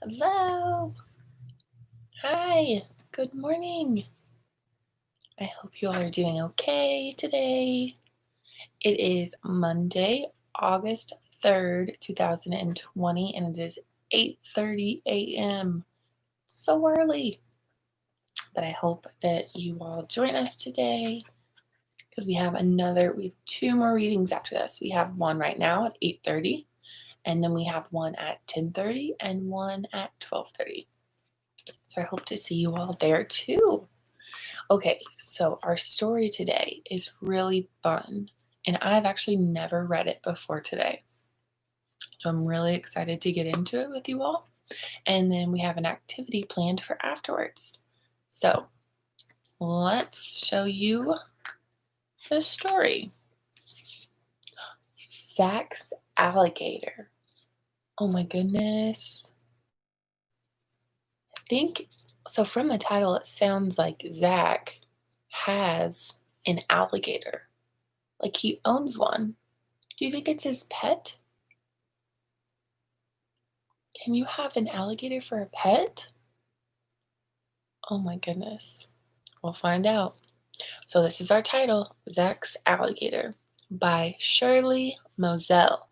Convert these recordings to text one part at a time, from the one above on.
Hello. Hi. Good morning. I hope you all are doing okay today. It is Monday, August 3rd, 2020, and it is 8:30 a.m. So early. But I hope that you all join us today because we have two more readings after this. We have one right now at 8:30, and then we have one at 10:30 and one at 12:30. So I hope to see you all there too. Okay, so our story today is really fun, and I've actually never read it before today. So I'm really excited to get into it with you all. And then we have an activity planned for afterwards. So let's show you the story. Zack's Alligator. Oh my goodness. So from the title, it sounds like Zack has an alligator. Like he owns one. Do you think it's his pet? Can you have an alligator for a pet? Oh my goodness. We'll find out. So this is our title, Zack's Alligator by Shirley Moselle.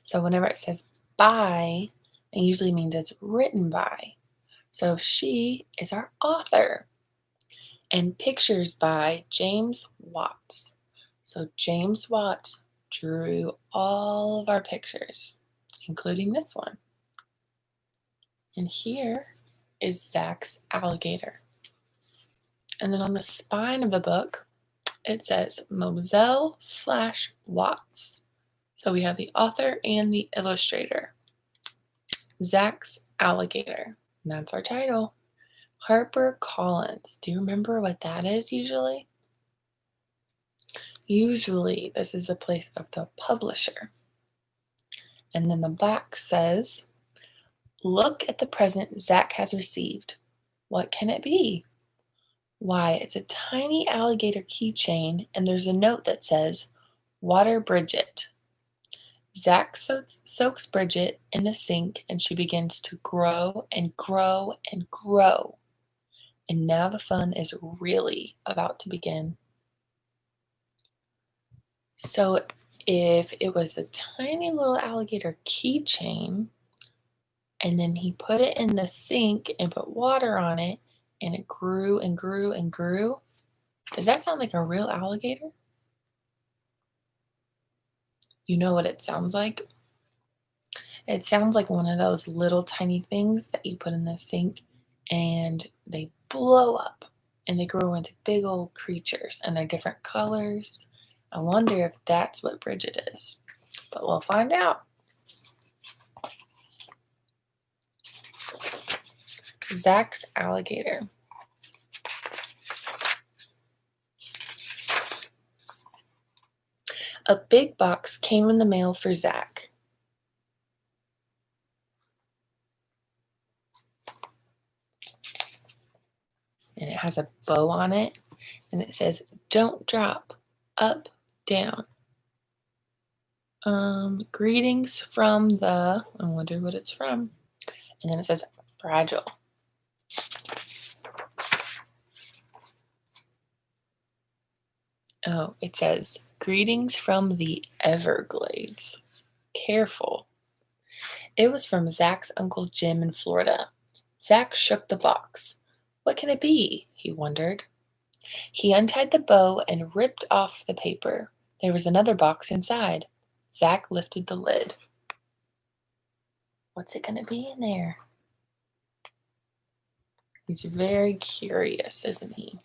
So whenever it says by, it usually means it's written by. So she is our author. And pictures by James Watts. So James Watts drew all of our pictures, including this one. And here is Zack's Alligator. And then on the spine of the book, it says Moselle/Watts. So we have the author and the illustrator. Zack's Alligator. And that's our title. Harper Collins. Do you remember what that is usually? Usually, this is the place of the publisher. And then the back says, look at the present Zack has received. What can it be? Why, it's a tiny alligator keychain, and there's a note that says, Water Bridget. Zack soaks Bridget in the sink, and she begins to grow and grow and grow. And now the fun is really about to begin. So if it was a tiny little alligator keychain, and then he put it in the sink and put water on it, and it grew and grew and grew, does that sound like a real alligator? You know what it sounds like? It sounds like one of those little tiny things that you put in the sink and they blow up and they grow into big old creatures and they're different colors. I wonder if that's what Bridget is, but we'll find out. Zack's Alligator. A big box came in the mail for Zack. And it has a bow on it, and it says, don't drop, up, down. Greetings from the, I wonder what it's from. And then it says, fragile. Oh, it says, greetings from the Everglades. Careful. It was from Zack's Uncle Jim in Florida. Zack shook the box. What can it be? He wondered. He untied the bow and ripped off the paper. There was another box inside. Zack lifted the lid. What's it going to be in there? He's very curious, isn't he?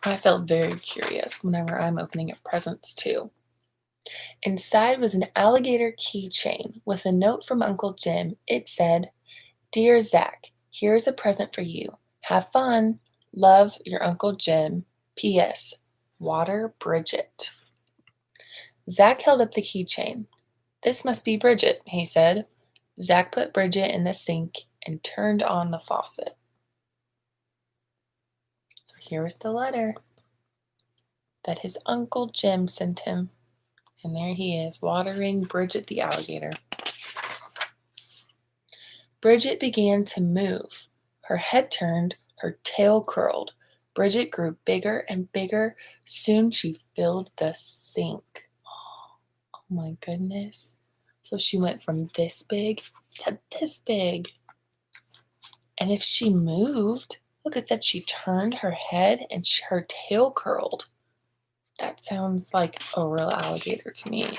I felt very curious whenever I'm opening up presents too. Inside was an alligator keychain with a note from Uncle Jim. It said, Dear Zack, here's a present for you. Have fun. Love, your Uncle Jim. P.S. Water Bridget. Zack held up the keychain. This must be Bridget, he said. Zack put Bridget in the sink and turned on the faucet. So here was the letter that his Uncle Jim sent him. And there he is, watering Bridget the alligator. Bridget began to move. Her head turned, her tail curled. Bridget grew bigger and bigger. Soon she filled the sink. Oh my goodness. So she went from this big to this big. And if she moved, look, it said she turned her head and her tail curled. That sounds like a real alligator to me.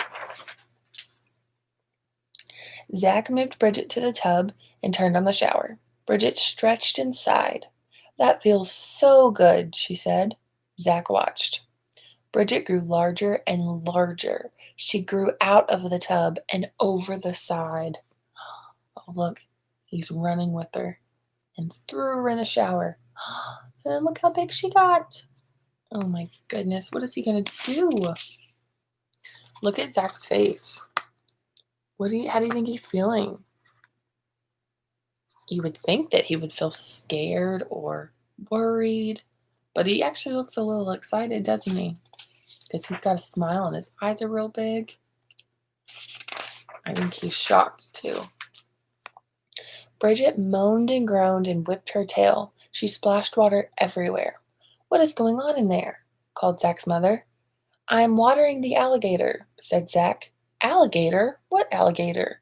Zack moved Bridget to the tub and turned on the shower. Bridget stretched and sighed. That feels so good, she said. Zack watched. Bridget grew larger and larger. She grew out of the tub and over the side. Oh, look, he's running with her and threw her in the shower. And look how big she got. Oh my goodness, what is he going to do? Look at Zack's face. How do you think he's feeling? You would think that he would feel scared or worried, but he actually looks a little excited, doesn't he? Because he's got a smile and his eyes are real big. I think he's shocked too. Bridget moaned and groaned and whipped her tail. She splashed water everywhere. What is going on in there? Called Zack's mother. I am watering the alligator, said Zack. Alligator? What alligator?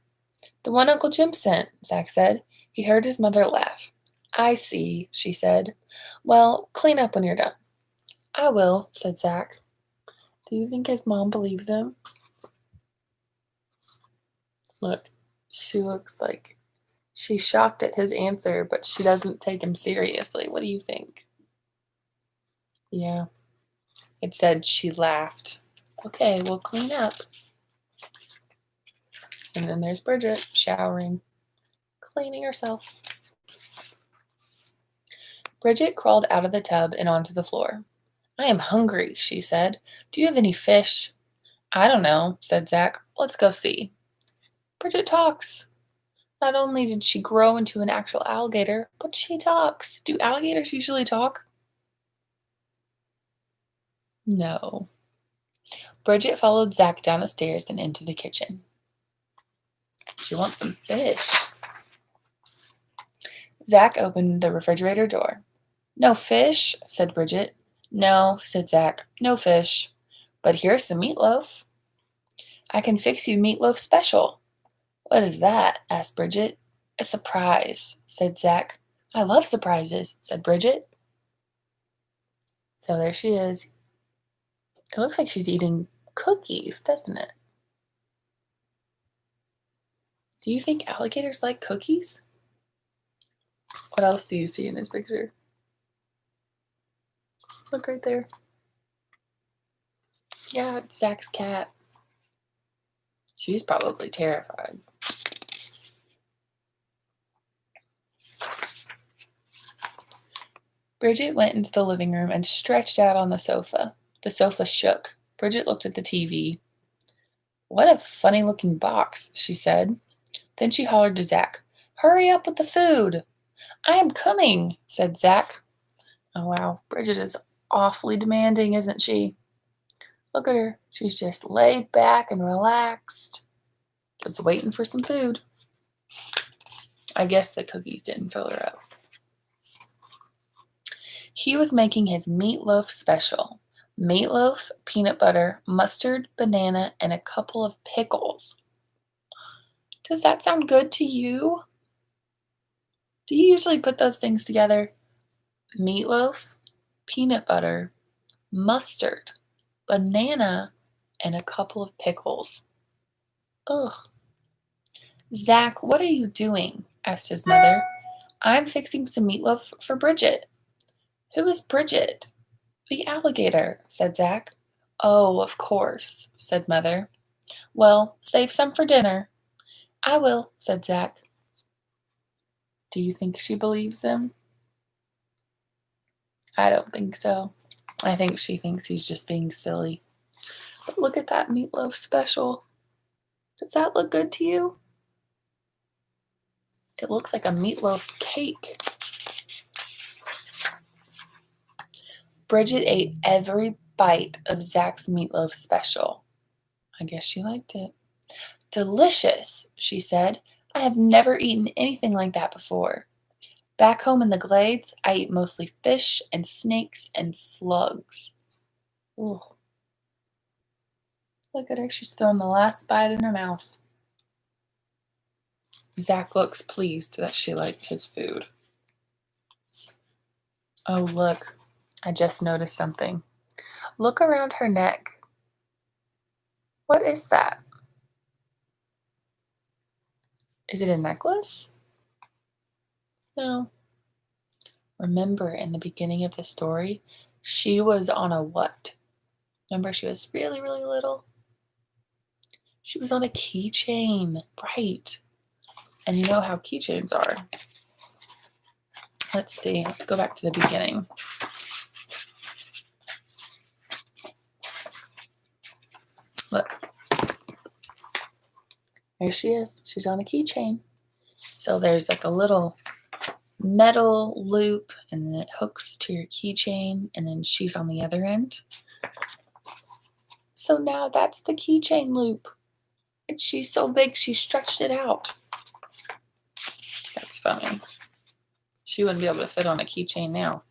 The one Uncle Jim sent, Zack said. He heard his mother laugh. I see, she said. Well, clean up when you're done. I will, said Zack. Do you think his mom believes him? Look, she looks like she's shocked at his answer, but she doesn't take him seriously. What do you think? Yeah, it said she laughed. Okay, we'll clean up. And then there's Bridget showering, cleaning herself. Bridget crawled out of the tub and onto the floor. I am hungry, she said. Do you have any fish? I don't know, said Zack. Let's go see. Bridget talks. Not only did she grow into an actual alligator, but she talks. Do alligators usually talk? No. Bridget followed Zack down the stairs and into the kitchen. She wants some fish. Zack opened the refrigerator door. No fish, said Bridget. No, said Zack, no fish. But here's some meatloaf. I can fix you meatloaf special. What is that? Asked Bridget. A surprise, said Zack. I love surprises, said Bridget. So there she is. It looks like she's eating cookies, doesn't it? Do you think alligators like cookies? What else do you see in this picture? Look right there. Yeah, it's Zack's cat. She's probably terrified. Bridget went into the living room and stretched out on the sofa. The sofa shook. Bridget looked at the TV. What a funny-looking box, she said. Then she hollered to Zack. Hurry up with the food. I am coming, said Zack. Oh, wow. Bridget is awfully demanding, isn't she? Look at her. She's just laid back and relaxed, just waiting for some food. I guess the cookies didn't fill her up. He was making his meatloaf special. Meatloaf, peanut butter, mustard, banana, and a couple of pickles. Does that sound good to you? Do you usually put those things together? Meatloaf, peanut butter, mustard, banana, and a couple of pickles. Ugh. Zack, what are you doing? Asked his mother. I'm fixing some meatloaf for Bridget. Who is Bridget? The alligator, said Zack. Oh, of course, said Mother. Well, save some for dinner. I will, said Zack. Do you think she believes him? I don't think so. I think she thinks he's just being silly. But look at that meatloaf special. Does that look good to you? It looks like a meatloaf cake. Bridget ate every bite of Zack's meatloaf special. I guess she liked it. Delicious, she said. I have never eaten anything like that before. Back home in the glades, I eat mostly fish and snakes and slugs. Ugh. Look at her, she's throwing the last bite in her mouth. Zack looks pleased that she liked his food. Oh, look, I just noticed something. Look around her neck. What is that? Is it a necklace? No. Remember in the beginning of the story, she was on a what? Remember she was really, really little? She was on a keychain, right. And you know how keychains are. Let's see, let's go back to the beginning. Look. There she is. She's on a keychain. So there's like a little metal loop and then it hooks to your keychain and then she's on the other end. So now that's the keychain loop. And she's so big she stretched it out. That's funny. She wouldn't be able to fit on a keychain now.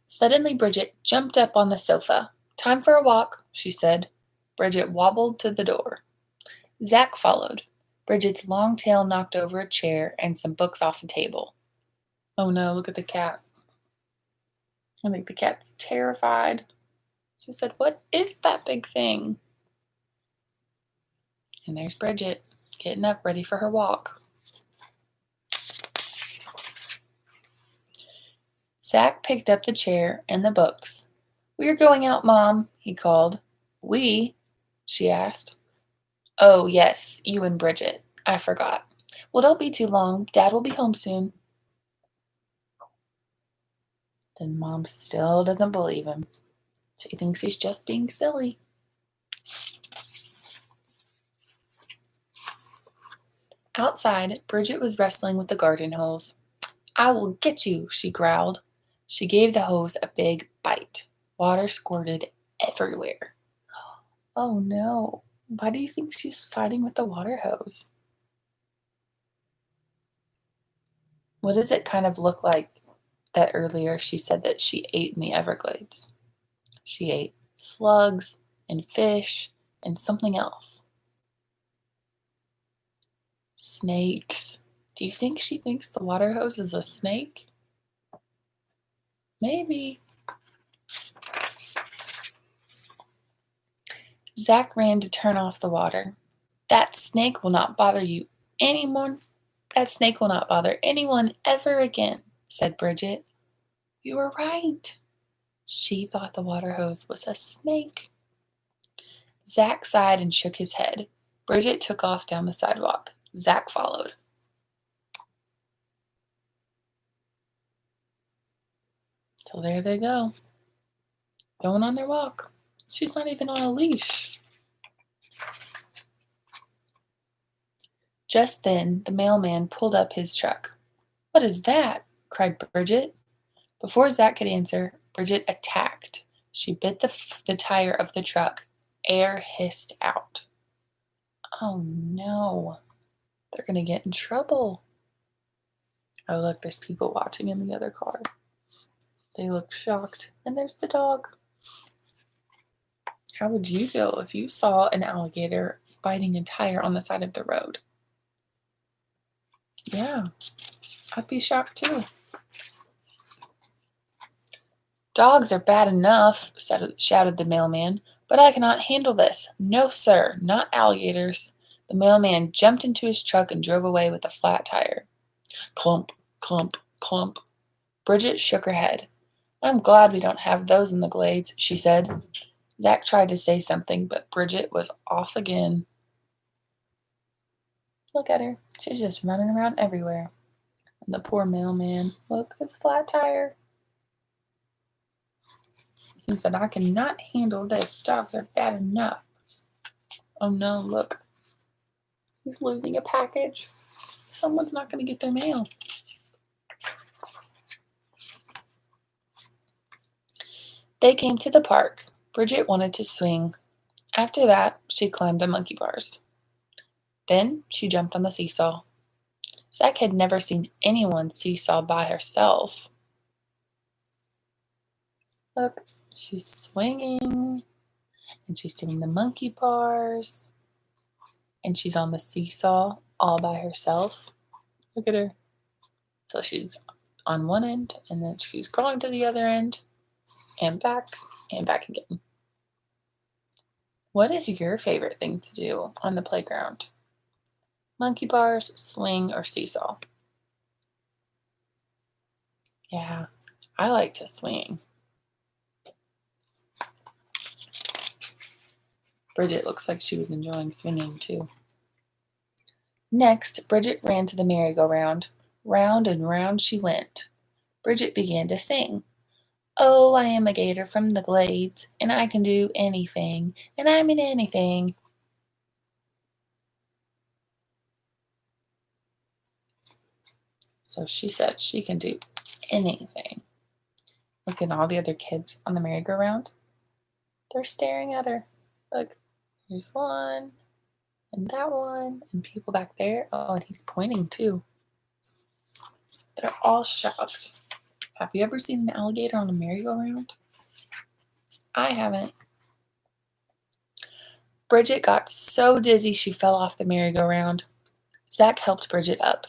Suddenly Bridget jumped up on the sofa. Time for a walk, she said. Bridget wobbled to the door. Zack followed. Bridget's long tail knocked over a chair and some books off the table. Oh no, look at the cat. I think the cat's terrified. She said, "What is that big thing?" And there's Bridget, getting up ready for her walk. Zack picked up the chair and the books. "We are going out, Mom," he called. "We?" she asked. "Oh, yes, you and Bridget. I forgot. Well, don't be too long. Dad will be home soon." Then Mom still doesn't believe him. She thinks he's just being silly. Outside, Bridget was wrestling with the garden hose. "I will get you," she growled. She gave the hose a big bite. Water squirted everywhere. Oh no. Why do you think she's fighting with the water hose? What does it kind of look like that earlier she said that she ate in the Everglades? She ate slugs and fish and something else. Snakes. Do you think she thinks the water hose is a snake? Maybe. Zack ran to turn off the water. "That snake will not bother you anymore. That snake will not bother anyone ever again," said Bridget. You were right. She thought the water hose was a snake. Zack sighed and shook his head. Bridget took off down the sidewalk. Zack followed. So there they go, going on their walk. She's not even on a leash. Just then, the mailman pulled up his truck. "What is that?" cried Bridget. Before Zack could answer, Bridget attacked. She bit the tire of the truck. Air hissed out. Oh no, they're going to get in trouble. Oh look, there's people watching in the other car. They look shocked. And there's the dog. How would you feel if you saw an alligator biting a tire on the side of the road? Yeah, I'd be shocked too. "Dogs are bad enough," shouted the mailman, "but I cannot handle this. No, sir, not alligators." The mailman jumped into his truck and drove away with a flat tire. Clump, clump, clump. Bridget shook her head. "I'm glad we don't have those in the glades," she said. Zack tried to say something, but Bridget was off again. Look at her. She's just running around everywhere. And the poor mailman, look, his flat tire. He said, "I cannot handle this. Dogs are bad enough." Oh no, look. He's losing a package. Someone's not going to get their mail. They came to the park. Bridget wanted to swing. After that, she climbed the monkey bars. Then she jumped on the seesaw. Zack had never seen anyone seesaw by herself. Look, she's swinging, and she's doing the monkey bars, and she's on the seesaw all by herself. Look at her. So she's on one end, and then she's crawling to the other end, and back again. What is your favorite thing to do on the playground? Monkey bars, swing, or seesaw? Yeah, I like to swing. Bridget looks like she was enjoying swinging too. Next, Bridget ran to the merry-go-round. Round and round she went. Bridget began to sing. Oh, I am a gator from the glades, and I can do anything, and I mean anything. So she said she can do anything. Look at all the other kids on the merry-go-round. They're staring at her. Look, here's one, and that one, and people back there. Oh, and he's pointing too. They're all shocked. Have you ever seen an alligator on a merry-go-round? I haven't. Bridget got so dizzy she fell off the merry-go-round. Zack helped Bridget up.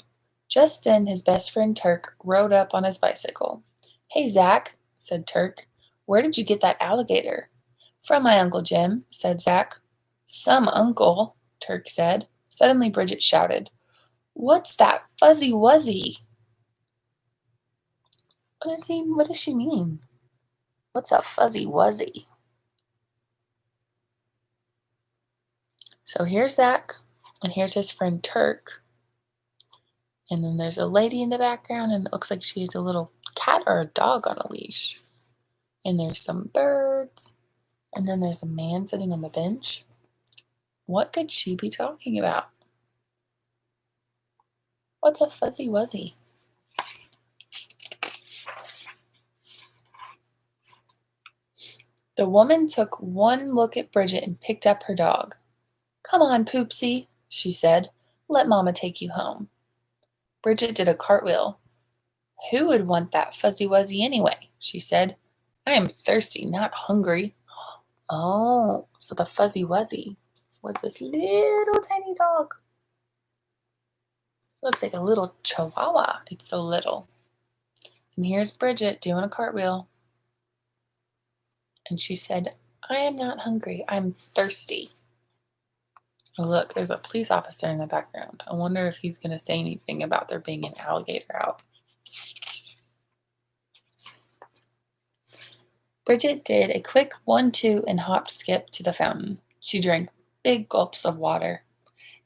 Just then his best friend Turk rode up on his bicycle. Hey, Zack, said Turk. Where did you get that alligator? From my Uncle Jim, said Zack. Some uncle, Turk said. Suddenly Bridget shouted, What's that fuzzy wuzzy? What does she mean? What's a fuzzy wuzzy? So here's Zack, and here's his friend Turk. And then there's a lady in the background, and it looks like she has a little cat or a dog on a leash. And there's some birds, and then there's a man sitting on the bench. What could she be talking about? What's a fuzzy wuzzy? The woman took one look at Bridget and picked up her dog. Come on, Poopsie, she said. Let Mama take you home. Bridget did a cartwheel. Who would want that fuzzy wuzzy anyway? She said. I am thirsty, not hungry. Oh, so the fuzzy wuzzy was this little tiny dog. Looks like a little chihuahua. It's so little. And here's Bridget doing a cartwheel. And she said, I am not hungry. I'm thirsty. Oh, look, there's a police officer in the background. I wonder if he's going to say anything about there being an alligator out. Bridget did a quick 1-2 and hopped skip to the fountain. She drank big gulps of water.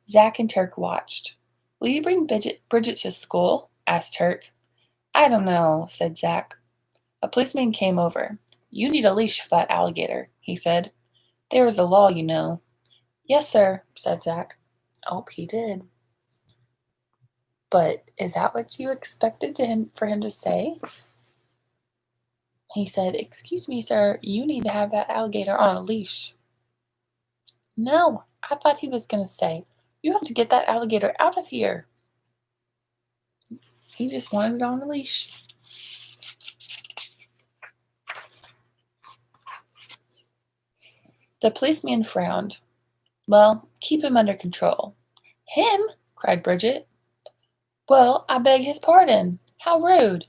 Zack and Turk watched. Will you bring Bridget to school? Asked Turk. I don't know, said Zack. A policeman came over. You need a leash for that alligator, he said. There is a law, you know. Yes, sir, said Zack. Oh, he did. But is that what you expected for him to say? He said, Excuse me, sir, you need to have that alligator on a leash. No, I thought he was going to say, You have to get that alligator out of here. He just wanted it on a leash. The policeman frowned. Well, keep him under control. Him? Cried Bridget. Well, I beg his pardon. How rude.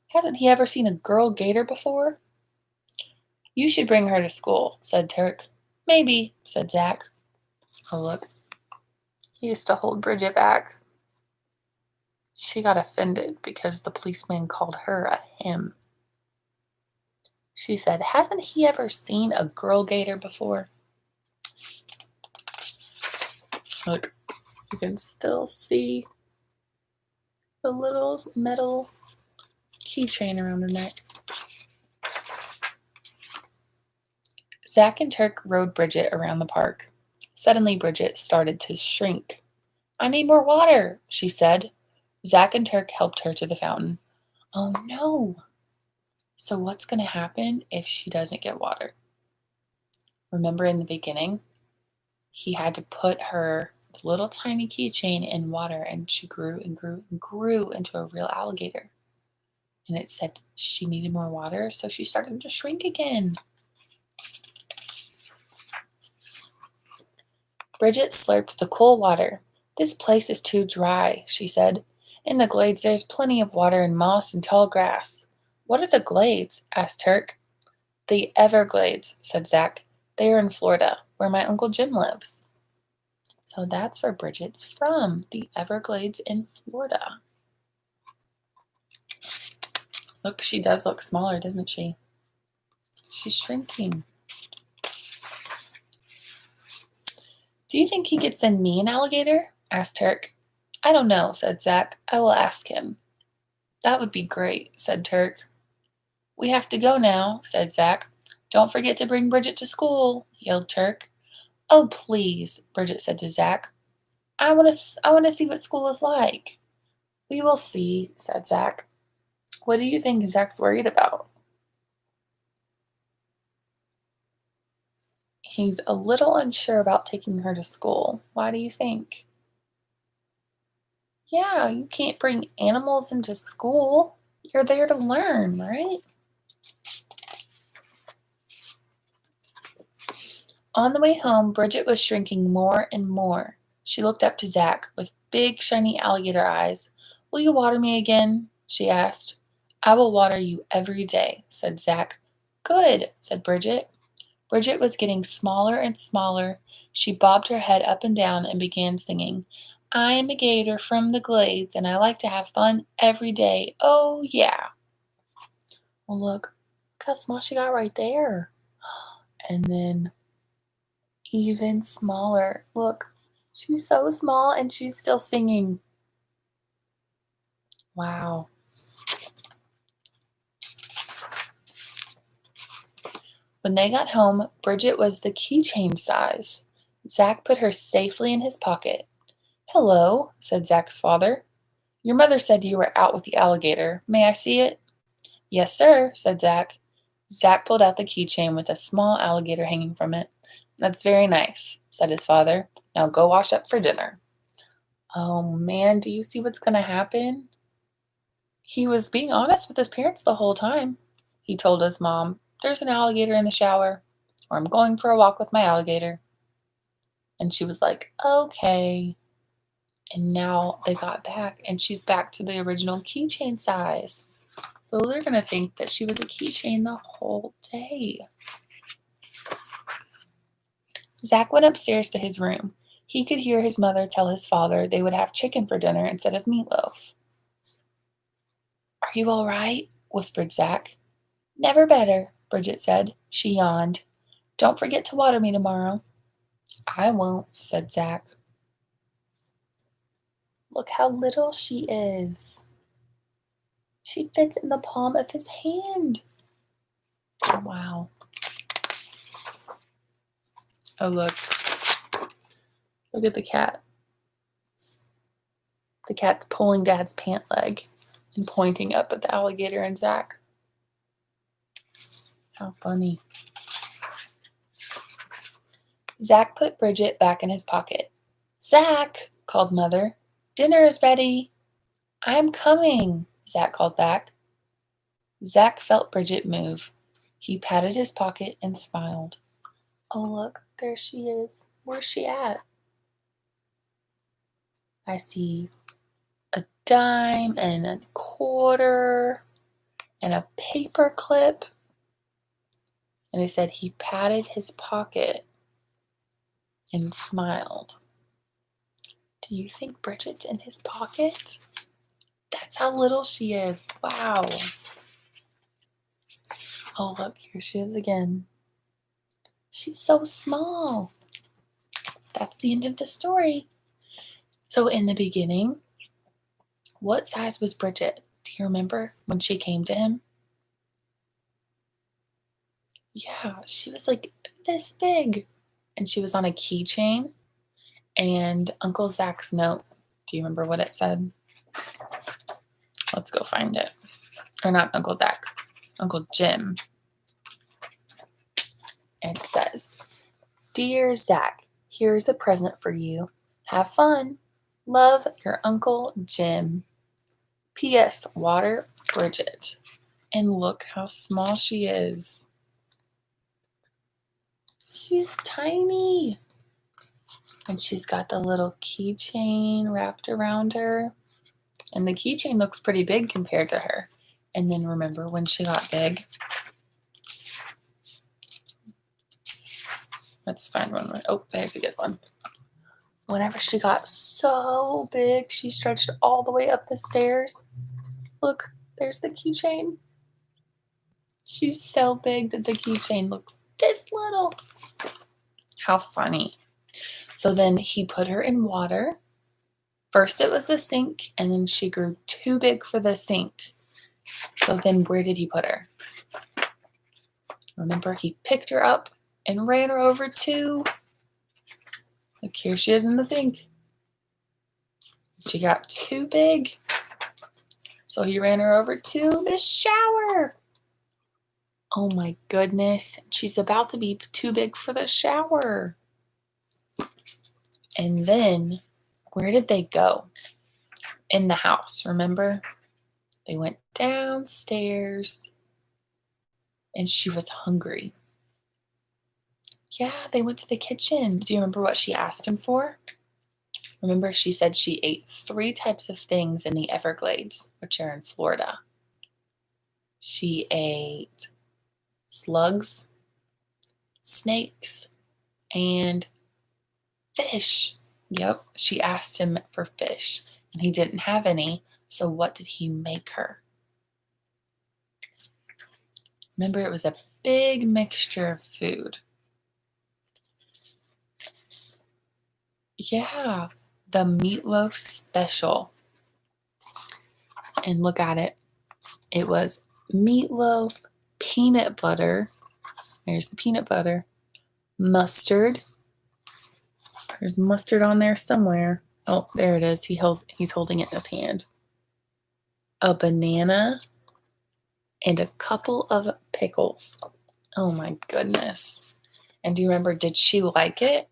Hasn't he ever seen a girl gator before? You should bring her to school, said Turk. Maybe, said Zack. Oh, look. He used to hold Bridget back. She got offended because the policeman called her a him. She said, Hasn't he ever seen a girl gator before? Look, you can still see the little metal keychain around her neck. Zack and Turk rode Bridget around the park. Suddenly, Bridget started to shrink. I need more water, she said. Zack and Turk helped her to the fountain. Oh no! So what's going to happen if she doesn't get water? Remember in the beginning, he had to put her the little tiny keychain in water, and she grew and grew and grew into a real alligator. And it said she needed more water, so she started to shrink again. Bridget slurped the cool water. "This place is too dry," she said. "In the glades there's plenty of water and moss and tall grass." "What are the glades?" asked Turk. "The Everglades," said Zack. "They are in Florida, where my Uncle Jim lives." So that's where Bridget's from, the Everglades in Florida. Look, she does look smaller, doesn't she? She's shrinking. "Do you think he could send me an alligator?" asked Turk. "I don't know," said Zack. "I will ask him." "That would be great," said Turk. "We have to go now," said Zack. "Don't forget to bring Bridget to school," yelled Turk. "Oh, please," Bridget said to Zack. I want to see what school is like." "We will see," said Zack. What do you think Zack's worried about? He's a little unsure about taking her to school. Why do you think? Yeah, you can't bring animals into school. You're there to learn, right? On the way home, Bridget was shrinking more and more. She looked up to Zack with big, shiny alligator eyes. "Will you water me again?" she asked. "I will water you every day," said Zack. "Good," said Bridget. Bridget was getting smaller and smaller. She bobbed her head up and down and began singing, "I am a gator from the glades, and I like to have fun every day. Oh, yeah." Well, look how small she got right there. And then even smaller. Look, she's so small and she's still singing. Wow. When they got home, Bridget was the keychain size. Zack put her safely in his pocket. "Hello," said Zack's father. "Your mother said you were out with the alligator. May I see it?" "Yes, sir," said Zack. Zack pulled out the keychain with a small alligator hanging from it. "That's very nice," said his father. "Now go wash up for dinner." Oh man, do you see what's going to happen? He was being honest with his parents the whole time. He told his mom, "There's an alligator in the shower," or "I'm going for a walk with my alligator." And she was like, "Okay." And now they got back, and she's back to the original keychain size. So they're going to think that she was a keychain the whole day. Zack went upstairs to his room. He could hear his mother tell his father they would have chicken for dinner instead of meatloaf. "Are you all right?" whispered Zack. "Never better," Bridget said. She yawned. "Don't forget to water me tomorrow." "I won't," said Zack. Look how little she is. She fits in the palm of his hand. Wow. Oh, look. Look at the cat. The cat's pulling Dad's pant leg and pointing up at the alligator and Zack. How funny. Zack put Bridget back in his pocket. "Zack," called Mother. "Dinner is ready." "I'm coming," Zack called back. Zack felt Bridget move. He patted his pocket and smiled. Oh, look, there she is. Where's she at? I see a dime and a quarter and a paper clip. And they said he patted his pocket and smiled. Do you think Bridget's in his pocket? That's how little she is. Wow. Oh, look, here she is again. She's so small. That's the end of the story. So in the beginning, what size was Bridget? Do you remember when she came to him? Yeah, she was like this big. And she was on a keychain. And Uncle Zack's note, do you remember what it said? Let's go find it. Or not Uncle Zack, Uncle Jim. It says, "Dear Zack, here's a present for you. Have fun. Love, your Uncle Jim. P.S. Water, Bridget. And look how small she is. She's tiny. And she's got the little keychain wrapped around her. And the keychain looks pretty big compared to her. And then remember when she got big? Let's find one more. Oh, there's a good one. Whenever she got so big, she stretched all the way up the stairs. Look, there's the keychain. She's so big that the keychain looks this little. How funny. So then he put her in water. First it was the sink, and then she grew too big for the sink. So then where did he put her? Remember, he picked her up and ran her over to, look, here she is in the sink. She got too big. So he ran her over to the shower. Oh my goodness, she's about to be too big for the shower. And then, where did they go? In the house, remember? They went downstairs, and she was hungry. Yeah, they went to the kitchen. Do you remember what she asked him for? Remember, she said she ate 3 types of things in the Everglades, which are in Florida. She ate slugs, snakes, and fish. Yep, she asked him for fish, and he didn't have any, so what did he make her? Remember, it was a big mixture of food. Yeah, the meatloaf special. And look at it. It was meatloaf, peanut butter. There's the peanut butter. Mustard. There's mustard on there somewhere. Oh, there it is. He's holding it in his hand. A banana and a couple of pickles. Oh my goodness. And do you remember, did she like it?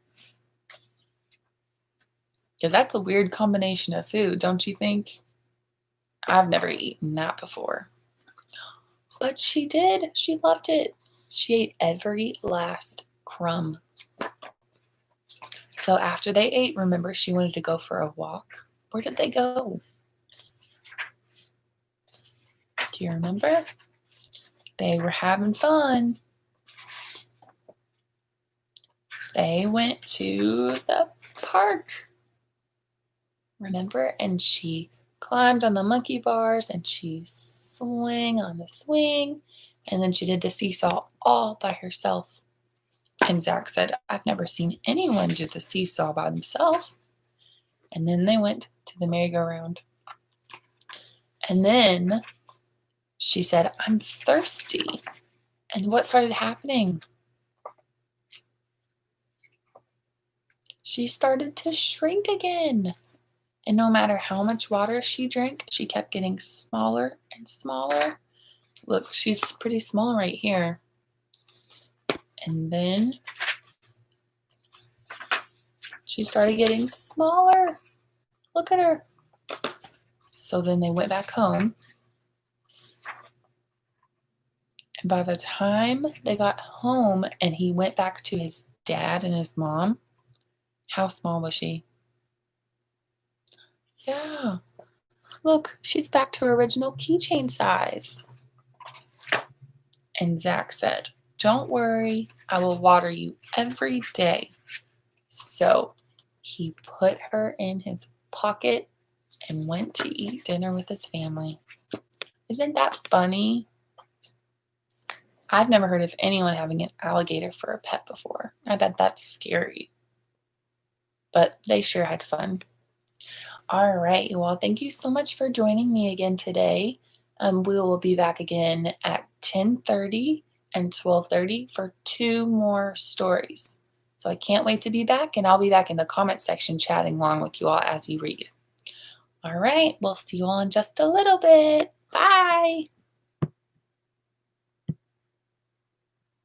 Because that's a weird combination of food, don't you think? I've never eaten that before. But she did. She loved it. She ate every last crumb. So after they ate, remember, she wanted to go for a walk. Where did they go? Do you remember? They were having fun. They went to the park. Remember? And she climbed on the monkey bars and she swung on the swing. And then she did the seesaw all by herself. And Zack said, I've never seen anyone do the seesaw by themselves. And then they went to the merry-go-round. And then she said, I'm thirsty. And what started happening? She started to shrink again. And no matter how much water she drank, she kept getting smaller and smaller. Look, she's pretty small right here. And then she started getting smaller. Look at her. So then they went back home. And by the time they got home and he went back to his dad and his mom, how small was she? Yeah. Look, she's back to her original keychain size. And Zack said, don't worry, I will water you every day. So he put her in his pocket and went to eat dinner with his family. Isn't that funny? I've never heard of anyone having an alligator for a pet before. I bet that's scary. But they sure had fun. All right, well, thank you so much for joining me again today. We will be back again at 10:30 and 12:30 for 2 more stories. So I can't wait to be back, and I'll be back in the comment section chatting along with you all as you read. All right, we'll see you all in just a little bit. Bye.